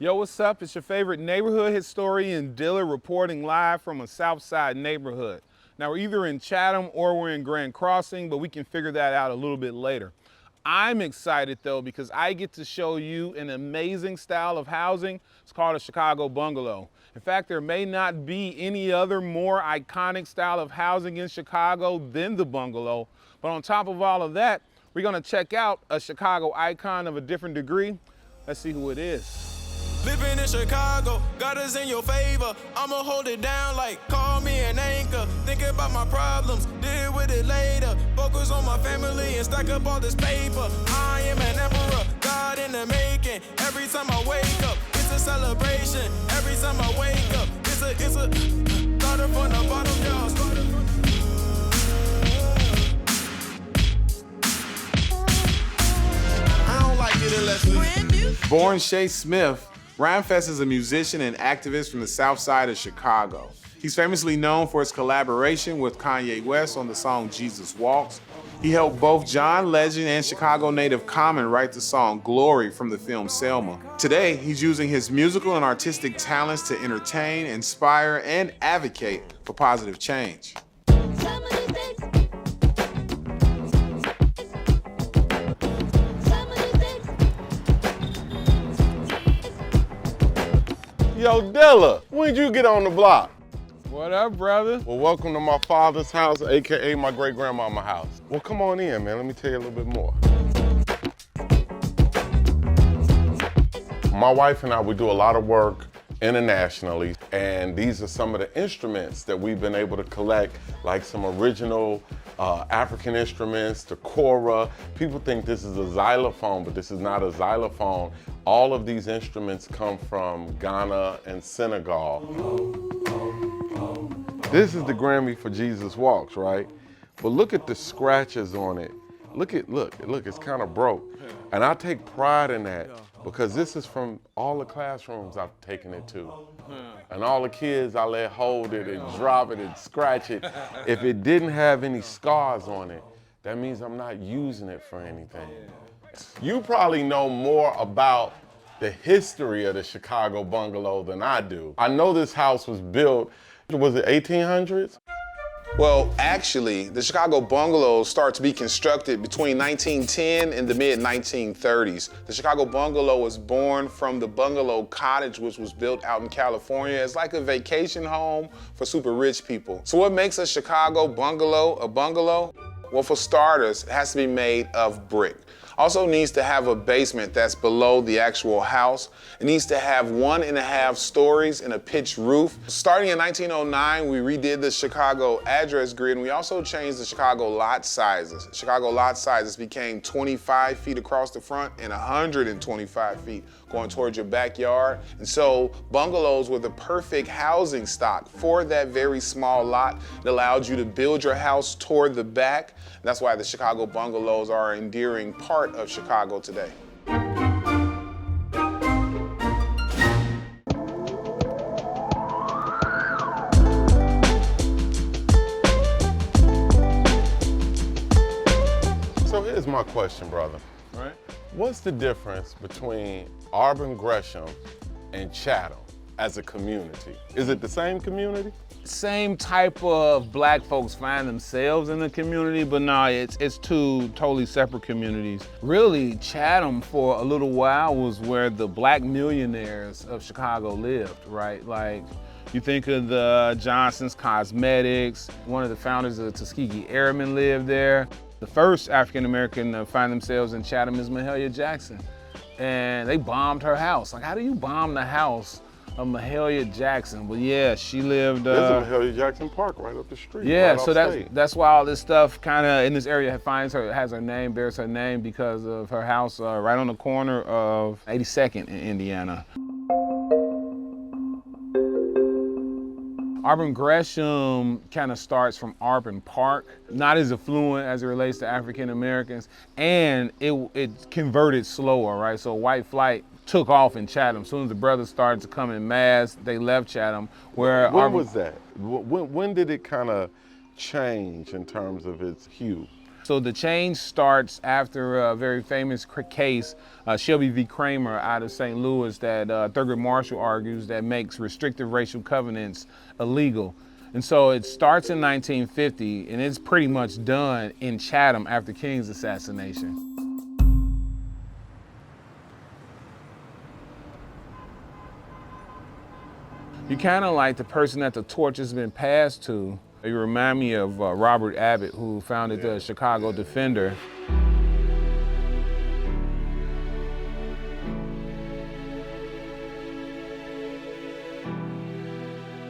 Yo, what's up? It's your favorite neighborhood historian, Dilla, reporting live from a Southside neighborhood. Now, we're either in Chatham or we're in Grand Crossing, but we can figure that out a little bit later. I'm excited though because I get to show you an amazing style of housing. It's called a Chicago bungalow. In fact, there may not be any other more iconic style of housing in Chicago than the bungalow. But on top of all of that, we're gonna check out a Chicago icon of a different degree. Let's see who it is. Living in Chicago, God is in your favor. I'ma hold it down like call me an anchor. Think about my problems, deal with it later. Focus on my family and stack up all this paper. I am an emperor, God in the making. Every time I wake up, it's a celebration. Every time I wake up, it's a started from the bottom, y'all. I don't like it unless we Born Shay Smith, Rhymefest is a musician and activist from the south side of Chicago. He's famously known for his collaboration with Kanye West on the song Jesus Walks. He helped both John Legend and Chicago native Common write the song Glory from the film Selma. Today, he's using his musical and artistic talents to entertain, inspire, and advocate for positive change. Yo, Dilla, when'd you get on the block? What up, brother? Well, welcome to my father's house, AKA my great-grandmama's house. Well, come on in, man. Let me tell you a little bit more. My wife and I, we do a lot of work internationally, and these are some of the instruments that we've been able to collect, like some original African instruments, the kora. People think this is a xylophone, but this is not a xylophone. All of these instruments come from Ghana and Senegal. This is the Grammy for Jesus Walks, right? But look at the scratches on it. Look, it's kind of broke. And I take pride in that because this is from all the classrooms I've taken it to. And all the kids, I let hold it and drop it and scratch it. If it didn't have any scars on it, that means I'm not using it for anything. You probably know more about the history of the Chicago bungalow than I do. I know this house was built, was it 1800s? Well, actually, the Chicago bungalow started to be constructed between 1910 and the mid-1930s. The Chicago bungalow was born from the bungalow cottage, which was built out in California. It's like a vacation home for super rich people. So what makes a Chicago bungalow a bungalow? Well, for starters, it has to be made of brick. Also needs to have a basement that's below the actual house. It needs to have 1.5 stories and a pitched roof. Starting in 1909, we redid the Chicago address grid, and we also changed the Chicago lot sizes. Chicago lot sizes became 25 feet across the front and 125 feet going towards your backyard. And so bungalows were the perfect housing stock for that very small lot. It allowed you to build your house toward the back. That's why the Chicago bungalows are an endearing part of Chicago today. So here's my question, brother. All right. What's the difference between Auburn Gresham and Chatham as a community? Is it the same community? Same type of black folks find themselves in the community, but no, it's two totally separate communities. Really, Chatham for a little while was where the black millionaires of Chicago lived, right? Like, you think of the Johnson's Cosmetics, one of the founders of the Tuskegee Airmen lived there. The first African-American to find themselves in Chatham is Mahalia Jackson. And they bombed her house. Like, how do you bomb the house of Mahalia Jackson? Well, yeah, she lived. There's a Mahalia Jackson Park right up the street. Yeah, right so upstate. that's why all this stuff kind of in this area has her name, bears her name because of her house right on the corner of 82nd in Indiana. Auburn Gresham kind of starts from Auburn Park, not as affluent as it relates to African Americans, and it converted slower, right? So white flight took off in Chatham. As soon as the brothers started to come in mass, they left Chatham. When was that? When did it kind of change in terms of its hue? So the change starts after a very famous case, Shelby v. Kramer out of St. Louis, that Thurgood Marshall argues that makes restrictive racial covenants illegal. And so it starts in 1950, and it's pretty much done in Chatham after King's assassination. You kind of like the person that the torch has been passed to. You remind me of Robert Abbott, who founded the Chicago Defender.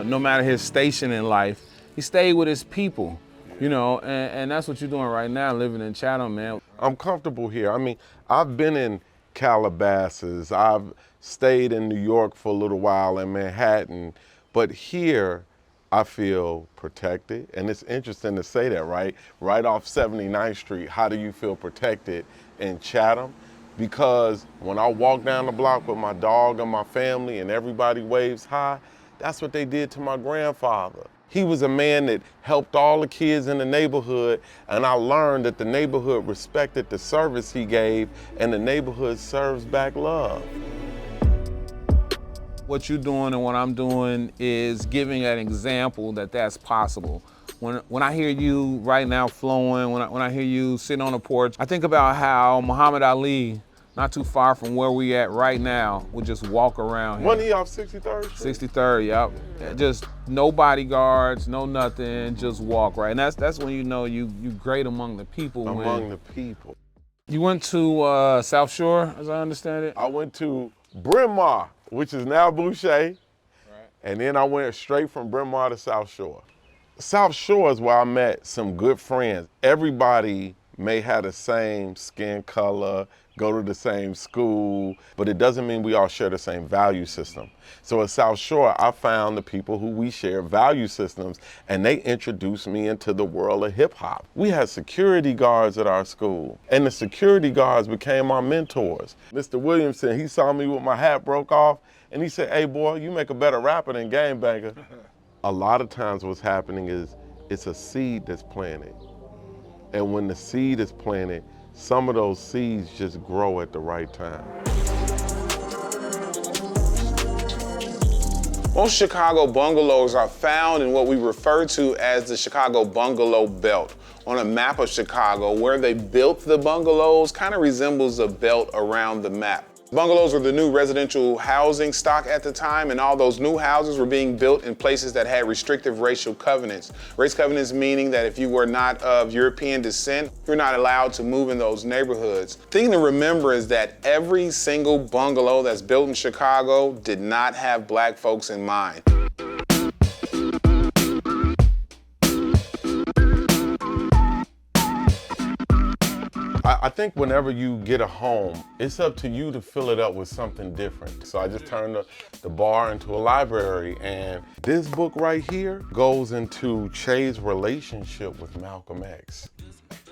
No matter his station in life, he stayed with his people, you know, and that's what you're doing right now, living in Chatham, man. I'm comfortable here. I mean, I've been in Calabasas, I've stayed in New York for a little while, in Manhattan, but here I feel protected. And it's interesting to say that, right? Right off 79th Street, how do you feel protected in Chatham? Because when I walk down the block with my dog and my family and everybody waves hi, that's what they did to my grandfather. He was a man that helped all the kids in the neighborhood, and I learned that the neighborhood respected the service he gave, and the neighborhood serves back love. What you're doing and what I'm doing is giving an example that that's possible. When I hear you right now flowing, when I hear you sitting on the porch, I think about how Muhammad Ali, not too far from where we at right now, would just walk around here. Wasn't he off 63rd Street? 63rd, yep. Just no bodyguards, no nothing, just walk, right? And that's when you know you great among the people. Among the people. You went to South Shore, as I understand it? I went to Bryn Mawr, which is now Boucher, right. And then I went straight from Bryn Mawr to South Shore. South Shore is where I met some good friends. Everybody may have the same skin color, go to the same school, but it doesn't mean we all share the same value system. So at South Shore, I found the people who we share value systems, and they introduced me into the world of hip hop. We had security guards at our school, and the security guards became my mentors. Mr. Williamson, he saw me with my hat broke off, and he said, "Hey boy, you make a better rapper than Game Banger." A lot of times what's happening is it's a seed that's planted. And when the seed is planted, some of those seeds just grow at the right time. Most Chicago bungalows are found in what we refer to as the Chicago bungalow belt. On a map of Chicago, where they built the bungalows kind of resembles a belt around the map. Bungalows were the new residential housing stock at the time, and all those new houses were being built in places that had restrictive racial covenants. Race covenants meaning that if you were not of European descent, you're not allowed to move in those neighborhoods. The thing to remember is that every single bungalow that's built in Chicago did not have black folks in mind. I think whenever you get a home, it's up to you to fill it up with something different. So I just turned the bar into a library, and this book right here goes into Che's relationship with Malcolm X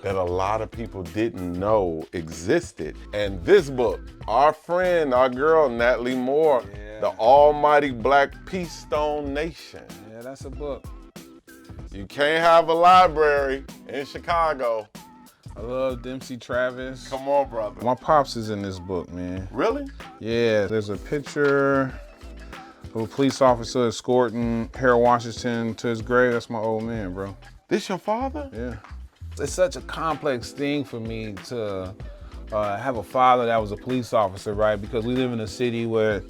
that a lot of people didn't know existed. And this book, our friend, our girl, Natalie Moore, The Almighty Black Peace Stone Nation. Yeah, that's a book. You can't have a library in Chicago. I love Dempsey Travis. Come on, brother. My pops is in this book, man. Really? Yeah, there's a picture of a police officer escorting Harold Washington to his grave. That's my old man, bro. This your father? Yeah. It's such a complex thing for me to have a father that was a police officer, right? Because we live in a city where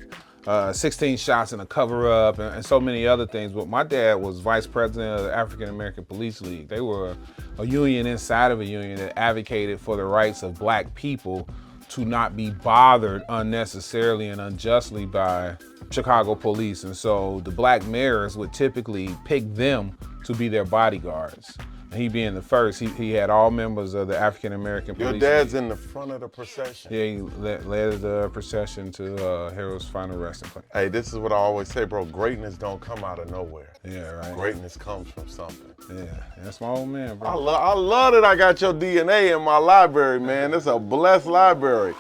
16 shots and a cover-up and so many other things. But my dad was vice president of the African American Police League. They were a union inside of a union that advocated for the rights of black people to not be bothered unnecessarily and unjustly by Chicago police. And so the black mayors would typically pick them to be their bodyguards. And he being the first, he had all members of the African American Police Your dad's League. in the front of the procession. Yeah, he led the procession to Harold's final resting place. Hey, this is what I always say, bro. Greatness don't come out of nowhere. Yeah, right. Greatness comes from something. Yeah, that's my old man, bro. I love that I got your DNA in my library, man. It's a blessed library.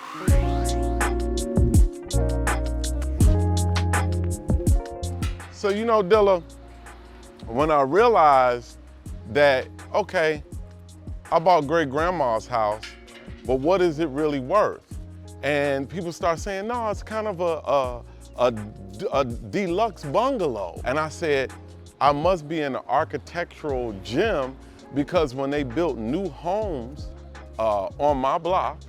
So, you know, Dilla, when I realized that, okay, I bought great grandma's house, but what is it really worth? And people start saying, no, it's kind of a deluxe bungalow. And I said, I must be in an architectural gym, because when they built new homes on my block,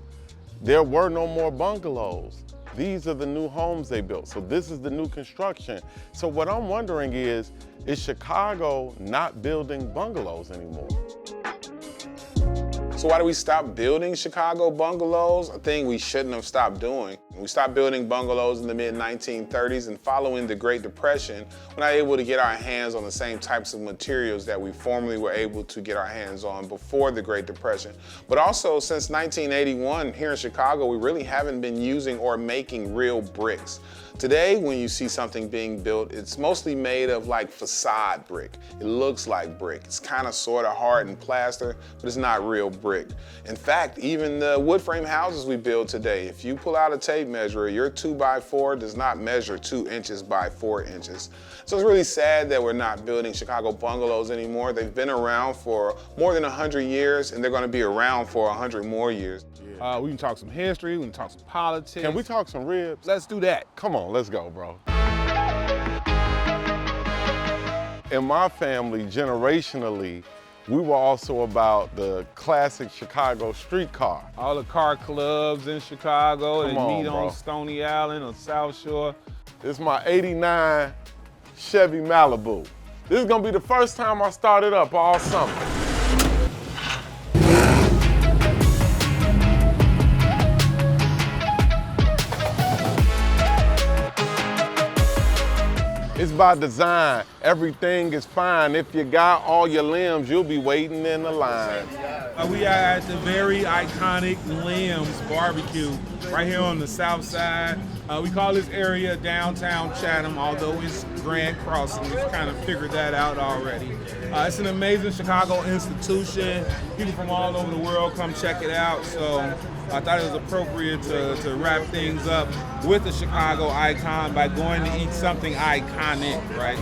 there were no more bungalows. These are the new homes they built. So this is the new construction. So what I'm wondering is Chicago not building bungalows anymore? So why do we stop building Chicago bungalows? A thing we shouldn't have stopped doing. We stopped building bungalows in the mid-1930s, and following the Great Depression, we're not able to get our hands on the same types of materials that we formerly were able to get our hands on before the Great Depression. But also, since 1981, here in Chicago, we really haven't been using or making real bricks. Today, when you see something being built, it's mostly made of like facade brick. It looks like brick. It's kind of sort of hard and plaster, but it's not real brick. In fact, even the wood frame houses we build today, if you pull out a tape measure, your 2x4 does not measure 2 inches by 4 inches. So it's really sad that we're not building Chicago bungalows anymore. They've been around for more than 100 years, and they're going to be around for 100 more years. We can talk some history, we can talk some politics. Can we talk some ribs? Let's do that. Come on, let's go, bro. In my family, generationally, we were also about the classic Chicago streetcar. All the car clubs in Chicago, Come they on, meet bro. on Stony Island or South Shore. This is my '89 Chevy Malibu. This is gonna be the first time I started up all summer. It's by design. Everything is fine. If you got all your limbs, you'll be waiting in the line. We are at the very iconic Limbs Barbecue right here on the Southside. We call this area downtown Chatham, although it's Grand Crossing. We've kind of figured that out already. It's an amazing Chicago institution. People from all over the world come check it out. So I thought it was appropriate to wrap things up with a Chicago icon by going to eat something iconic, right?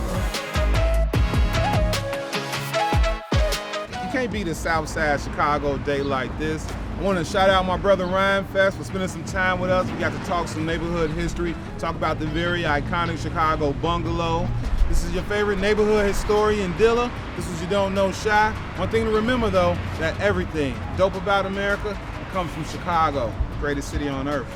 You can't beat a Southside Chicago day like this. I want to shout out my brother Rhymefest for spending some time with us. We got to talk some neighborhood history, talk about the very iconic Chicago bungalow. This is your favorite neighborhood historian, Dilla. This is You Don't Know Shy. One thing to remember though, that everything dope about America comes from Chicago, greatest city on earth.